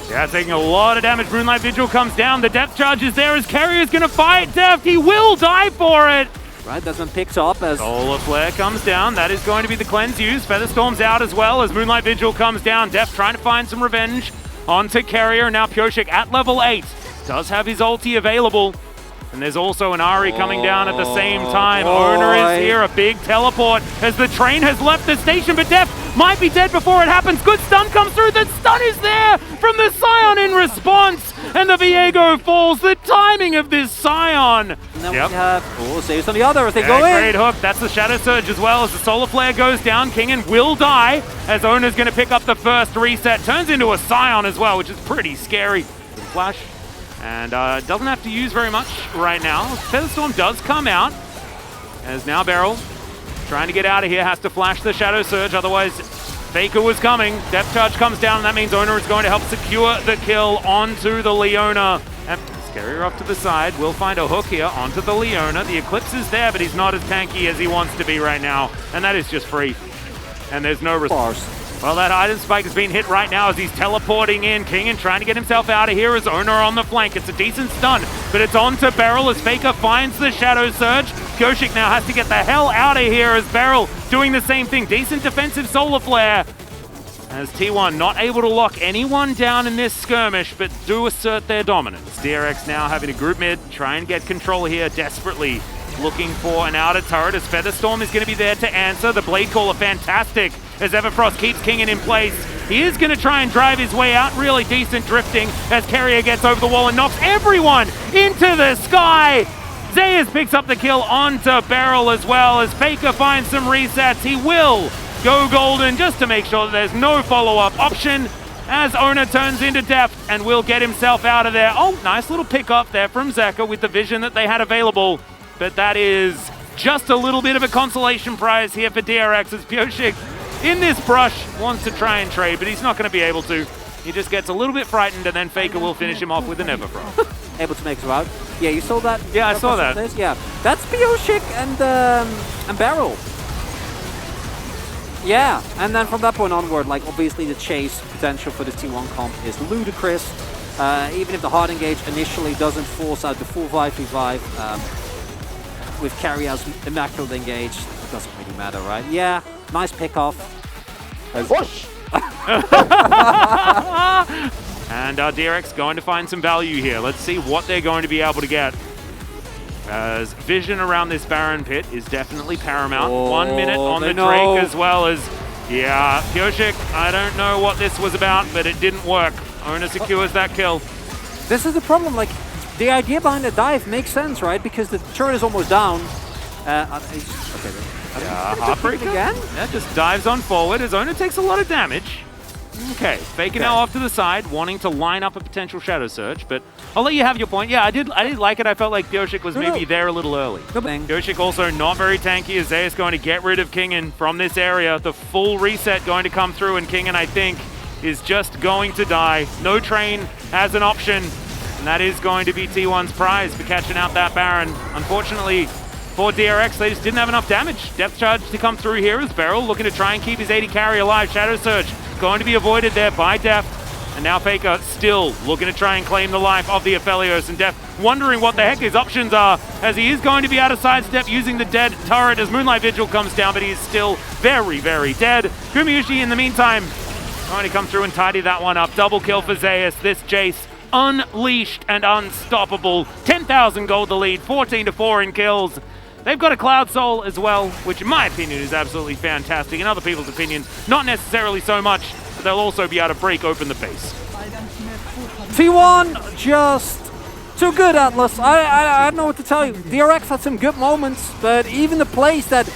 Yeah, taking a lot of damage. Moonlight Vigil comes down. The depth charge is there as Carrier's going to fight Deft. He will die for it. Right, Desmond picks up as Solar Flare comes down. That is going to be the cleanse used. Featherstorm's out as well as Moonlight Vigil comes down. Deft trying to find some revenge onto Carrier. Now Pyosik at level 8 does have his ulti available. And there's also an Ahri coming down at the same time. Owner is here, a big teleport as the train has left the station, but Deft might be dead before it happens. Good stun comes through. The stun is there from the Scion in response. And the Viego falls. The timing of this Scion. And then we have saves on the other as they go in. Great hook. That's the Shadow Surge as well as the Solar Flare goes down. Kingen will die as Owner's going to pick up the first reset. Turns into a Scion as well, which is pretty scary. Flash. And doesn't have to use very much right now. Featherstorm does come out as now Beryl trying to get out of here, has to flash the Shadow Surge, otherwise Faker was coming. Depth charge comes down, and that means Owner is going to help secure the kill onto the Leona. And Carrier off to the side, will find a hook here onto the Leona. The Eclipse is there, but he's not as tanky as he wants to be right now, and that is just free. And there's no response. Well, that item spike has been hit right now as he's teleporting in. Kingen trying to get himself out of here as Owner on the flank. It's a decent stun, but it's on to Beryl as Faker finds the Shadow Surge. Pyosik now has to get the hell out of here as Beryl doing the same thing. Decent defensive Solar Flare. As T1 not able to lock anyone down in this skirmish, but do assert their dominance. DRX now having a group mid, try and get control here desperately. Looking for an outer turret as Featherstorm is going to be there to answer. The Blade Caller fantastic as Everfrost keeps Kingen in place. He is going to try and drive his way out. Really decent drifting as Carrier gets over the wall and knocks everyone into the sky. Zayas picks up the kill onto Beryl as well as Faker finds some resets. He will go golden just to make sure that there's no follow-up option as Owner turns into Depth and will get himself out of there. Oh, nice little pick up there from Zeka with the vision that they had available. But that is just a little bit of a consolation prize here for DRX as Pyosik in this brush wants to try and trade, but he's not going to be able to. He just gets a little bit frightened and then Faker will finish him off with an Everfrost. Able to make it out. Yeah, you saw that? Yeah, I saw that. Yeah, that's Pyosik and Beryl. Yeah, and then from that point onward, like obviously the chase potential for the T1 comp is ludicrous. Even if the hard engage initially doesn't force out the full 5v5, with Carrier's immaculate engage, it doesn't really matter, right? Yeah, nice pick off. Whoosh! And DRX going to find some value here. Let's see what they're going to be able to get. As vision around this Baron pit is definitely paramount. 1 minute on the Drake as well as, yeah, Pyosik, I don't know what this was about, but it didn't work. Owner secures that kill. This is the problem, like, the idea behind the dive makes sense, right? Because the turret is almost down. Okay, yeah, Heartbreaker again? Yeah, just dives on forward as Owner takes a lot of damage. Okay, Faker now off to the side, wanting to line up a potential Shadow Surge, but I'll let you have your point. Yeah, I did like it. I felt like Pyosik was maybe there a little early. Pyosik also not very tanky as Zayas going to get rid of Kingen from this area. The full reset going to come through and Kingen, I think, is just going to die. No train as an option. And that is going to be T1's prize for catching out that Baron. Unfortunately, for DRX, they just didn't have enough damage. Depth charge to come through here as Beryl looking to try and keep his 80 carry alive. Shadow Surge going to be avoided there by Depth. And now Faker still looking to try and claim the life of the Aphelios. And Depth wondering what the heck his options are as he is going to be out of sidestep using the dead turret as Moonlight Vigil comes down, but he is still very, very dead. Gumayushi in the meantime trying to come through and tidy that one up. Double kill for Zayas. This Jace unleashed and unstoppable. 10,000 gold the lead, 14-4 in kills. They've got a Cloud Soul as well, which in my opinion is absolutely fantastic. In other people's opinions, not necessarily so much, but they'll also be able to break open the base. T1 just too good, Atlas. I don't know what to tell you. DRX had some good moments, but even the plays that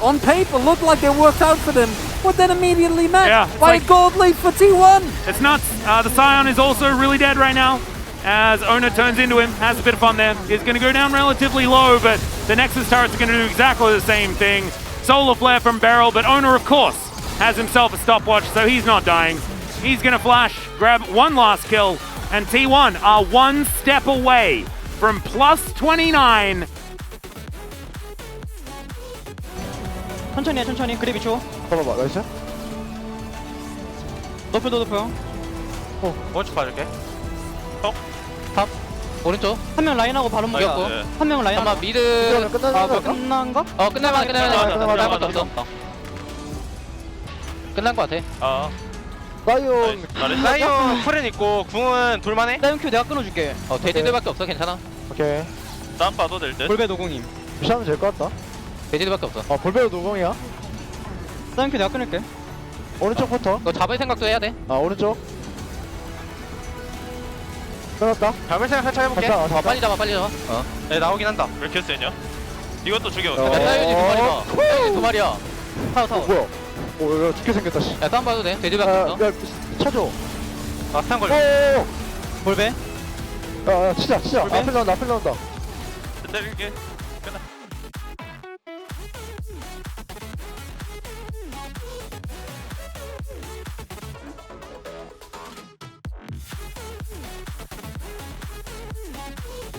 on paper looked like they worked out for them were then immediately met by a gold lead for T1. It's nuts. The Scion is also really dead right now as Owner turns into him, has a bit of fun there. He's going to go down relatively low, but the Nexus turrets are going to do exactly the same thing. Solar Flare from Beryl, but Owner, of course, has himself a stopwatch, so he's not dying. He's going to flash, grab one last kill, and T1 are one step away from plus 29. 천천히 해, 천천히. 그래, 비추어. 봐봐, 나이스. 높여. 오른쪽 봐줄게. 탑 오른쪽 한 명 라인하고 바로 먹였고 네. 한 명은 라인하고 잠깐만 미드 끝난가? 끝날만 끝날만 없어 끝난 거 같아 사이온 사이온 쿨은 있고 궁은 돌만해. 사이온 큐 내가 끊어줄게. 돼지들밖에 없어 괜찮아 오케이 난 봐도 될 듯. 볼배 노공임. 무시하면 될 것 같다 돼지들밖에 없어 볼베로 노공이야 사이온 큐 내가 끊을게. 오른쪽부터 너 잡을 생각도 해야 돼 오른쪽 끊었다 잡을 생각 살짝 해볼게. 잡아 빨리 잡아 네 나오긴 한다. 왜 이렇게 세냐? 이것도 죽여. 사이온이 두 마리야 사이온이 두 마리야 타워. 뭐야 야 죽게 생겼다 씨 야 싸움 봐도 돼 돼지밖에 없어 야 쳐줘 아 스탄 걸려. 볼배. 야 치자 앞에 나온다 때릴게. 끝나.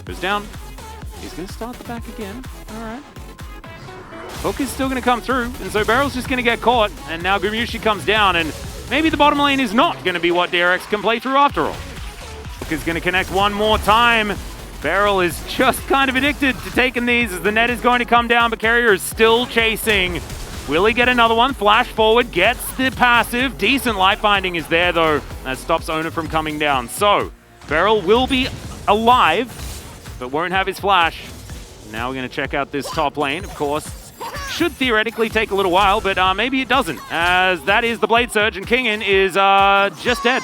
Goes down. He's going to start the back again. All right. Hook is still going to come through, and so Barrel's just going to get caught, and now Gumyushi comes down, and maybe the bottom lane is not going to be what DRX can play through after all. Hook is going to connect one more time. Barrel is just kind of addicted to taking these as the net is going to come down, but Carrier is still chasing. Will he get another one? Flash forward, gets the passive. Decent life binding is there, though. That stops Owner from coming down. So, Barrel will be alive, but won't have his flash. Now we're going to check out this top lane, of course. Should theoretically take a little while, but maybe it doesn't, as that is the Blade Surge, and Kingen is just dead.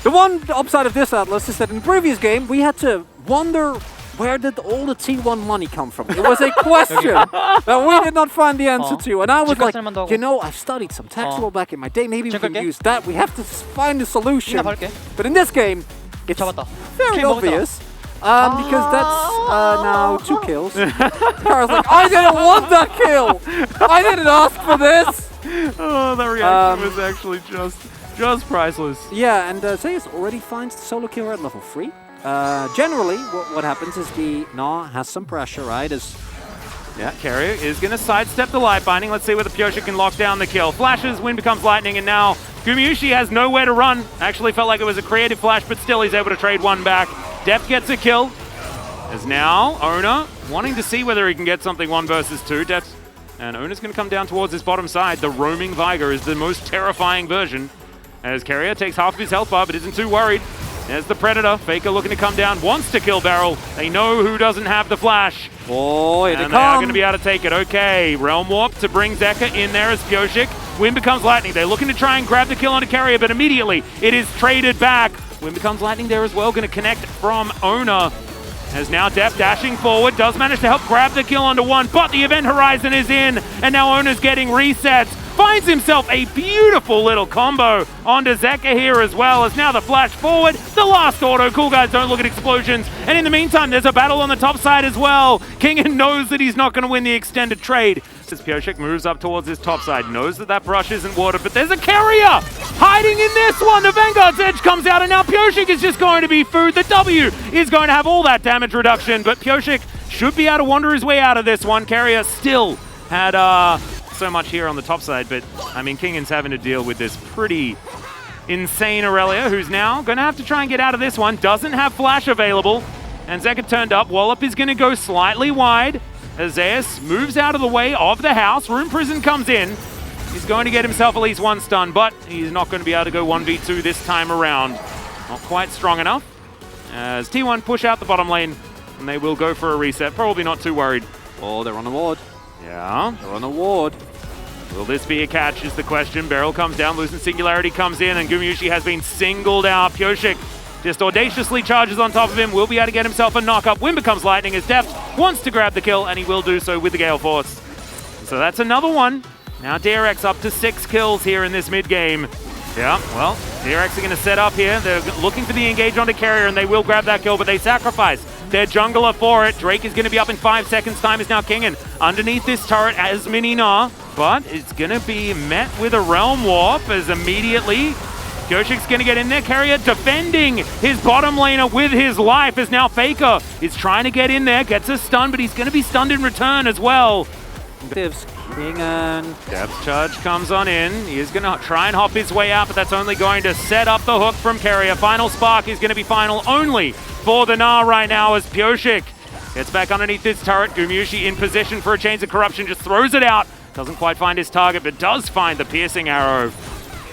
The one upside of this, Atlas, is that in the previous game, we had to wonder where did all the T1 money come from. It was a question that we did not find the answer to. And I was like, you know, I've studied some tactical back in my day. Maybe we can use that. We have to find a solution. But in this game, it's very obvious. Because that's now 2 kills. I was like, I didn't want that kill! I didn't ask for this! Oh, the reaction was actually just priceless. Yeah, and Zeus already finds the solo kill at level 3. Generally, what happens is the Gnaw has some pressure, right? Yeah, Carrier is going to sidestep the light binding. Let's see whether Pyosha can lock down the kill. Flashes, wind becomes lightning, and now Gumyushi has nowhere to run. Actually felt like it was a creative flash, but still he's able to trade one back. Depth gets a kill. As now, Owner wanting to see whether he can get something 1 versus 2. Depth, and Owner's going to come down towards his bottom side. The roaming Viger is the most terrifying version. As Carrier takes half of his health bar, but isn't too worried. There's the Predator. Faker looking to come down, wants to kill Barrel. They know who doesn't have the flash. Oh, here and they are going to be able to take it. Okay, Realm Warp to bring Zeka in there as Pyosik. Wind becomes lightning. They're looking to try and grab the kill onto Carrier, but immediately it is traded back. Wind becomes lightning there as well. Going to connect from Owner. As now Depth dashing forward, does manage to help grab the kill onto 1, but the Event Horizon is in, and now Owner's getting resets. Finds himself a beautiful little combo onto Zeka here as well, as now the flash forward, the last auto. Cool guys don't look at explosions, and in the meantime there's a battle on the top side as well. Kingen knows that he's not going to win the extended trade. As Pyosik moves up towards his top side, knows that that brush isn't watered, but there's a Carrier hiding in this one. The Vanguard's Edge comes out, and now Pyosik is just going to be food. The W is going to have all that damage reduction, but Pyosik should be able to wander his way out of this one. Carrier still had so much here on the top side, but I mean, Kingen's having to deal with this pretty insane Aurelia, who's now going to have to try and get out of this one. Doesn't have flash available, and Zeka turned up. Wallop is going to go slightly wide. As Zeus moves out of the way of the house. Room Prison comes in. He's going to get himself at least 1 stun, but he's not going to be able to go 1v2 this time around. Not quite strong enough. As T1 push out the bottom lane, and they will go for a reset. Probably not too worried. Oh, they're on a ward. Yeah. They're on a ward. Will this be a catch is the question. Barrel comes down, Lucent Singularity comes in, and Gumyushi has been singled out. Pyosik just audaciously charges on top of him, will be able to get himself a knock-up. Wind becomes lightning as Depth wants to grab the kill, and he will do so with the Gale Force. So that's another one. Now DRX up to 6 kills here in this mid-game. Yeah, well, DRX are going to set up here. They're looking for the engage onto Carrier, and they will grab that kill, but they sacrifice their jungler for it. Drake is going to be up in 5 seconds. Time is now Kingen underneath this turret as Minina, but it's going to be met with a Realm Warp as immediately Gyoshik's going to get in there. Carrier defending his bottom laner with his life as now Faker is trying to get in there, gets a stun, but he's going to be stunned in return as well. Kingen. Depth charge comes on in. He is going to try and hop his way out, but that's only going to set up the hook from Carrier. Final spark is going to be final only for the Gnar right now as Pyoshik gets back underneath his turret. Gumyushi in position for a Chains of Corruption, just throws it out. Doesn't quite find his target, but does find the piercing arrow.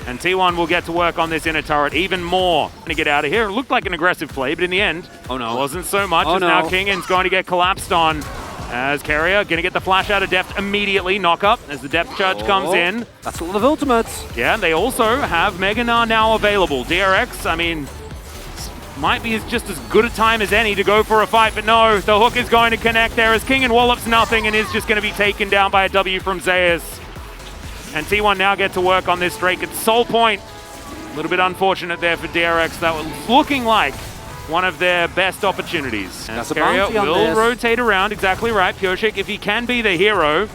And T1 will get to work on this inner turret even more. Going to get out of here. It looked like an aggressive play, but in the end, wasn't so much. As now Kingen's going to get collapsed on. As Carrier going to get the flash out of depth immediately. Knock up as the depth charge comes in. That's a lot of ultimates. Yeah, they also have Mega Gnar now available. DRX, I mean, might be just as good a time as any to go for a fight, but no, the hook is going to connect there as Kingen wallops nothing and is just going to be taken down by a W from Zeus. And T1 now get to work on this Drake at Soul Point. A little bit unfortunate there for DRX. That was looking like one of their best opportunities. And Carrier will rotate around, exactly right. Pyoshik, if he can be the hero,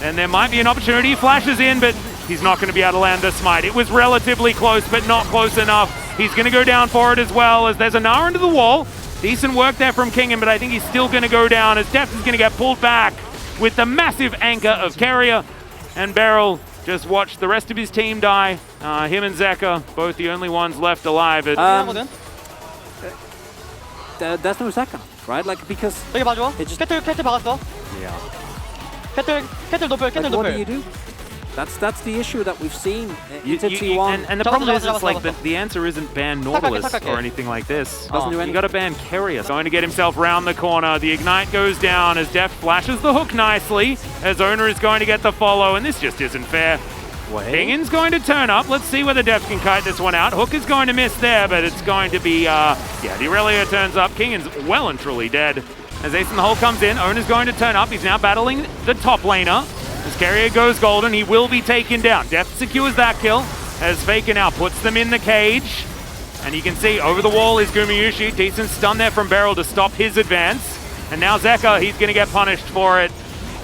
then there might be an opportunity. He flashes in, but he's not going to be able to land the smite. It was relatively close, but not close enough. He's going to go down for it as well, as there's a Gnar into the wall. Decent work there from Kingen, but I think he's still going to go down, as Depth is going to get pulled back with the massive anchor of Carrier. And Beryl just watched the rest of his team die. Him and Zeka, both the only ones left alive. There's no Zeka, right? Like, because 여기 봐줘. it just, 캐틀 박았어. Yeah. 캐틀 높여. like, what do you do? That's the issue that we've seen into You, T1. and the problem is, it's like the answer isn't ban Nautilus or anything like this. Doesn't do You anything. got to ban Carrier. Going to get himself round the corner. The ignite goes down as Deft flashes the hook nicely. As Owner is going to get the follow, and this just isn't fair. Kingen's going to turn up. Let's see whether Deft can kite this one out. Hook is going to miss there, but it's going to be, yeah, Irelia turns up. Kingen's well and truly dead. As Ace in the hole comes in, Owner's going to turn up. He's now battling the top laner. As Carrier goes golden, he will be taken down. Deft secures that kill, as Faker now puts them in the cage. And you can see over the wall is Gumyushi. Decent stun there from Beryl to stop his advance. And now Zeka, he's going to get punished for it.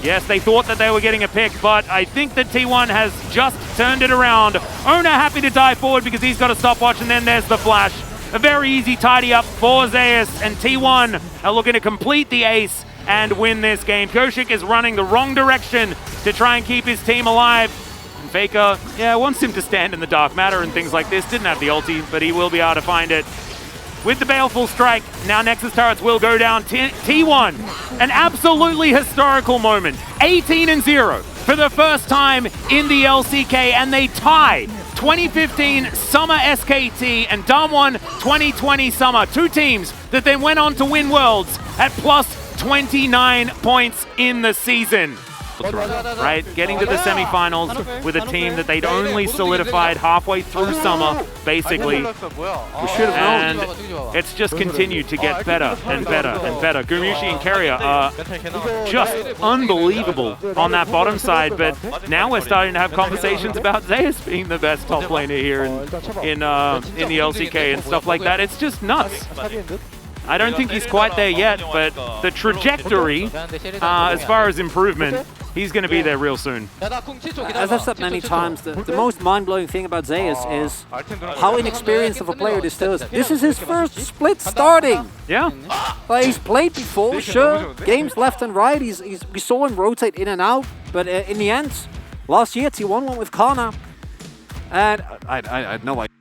Yes, they thought that they were getting a pick, but I think that T1 has just turned it around. Owner happy to dive forward because he's got a stopwatch, and then there's the flash. A very easy tidy up for Zeus, and T1 are looking to complete the ace and win this game. Pyoshik is running the wrong direction to try and keep his team alive. And Faker, yeah, wants him to stand in the dark matter and things like this. Didn't have the ulti, but he will be able to find it. With the Baleful Strike, now Nexus turrets will go down. T1, an absolutely historical moment. 18-0 for the first time in the LCK, and they tie 2015 Summer SKT and Damwon 2020 Summer. Two teams that then went on to win Worlds at plus 29 points in the season. Right, getting to the semifinals with a team that they'd only solidified halfway through summer, basically. We should have known. And it's just continued to get better and better and better. Gumyushi and Carrier are just unbelievable on that bottom side, but now we're starting to have conversations about Zeus being the best top laner here in the LCK and stuff like that. It's just nuts. I don't think he's quite there yet, but the trajectory, as far as improvement, he's going to be there real soon. As I've said many times, the most mind-blowing thing about Zeus is how inexperienced of a player this still is. This is his first split starting. Yeah. Like, he's played before, sure, games left and right. We saw him rotate in and out, but in the end, last year T1 went with Kana, and I had no idea.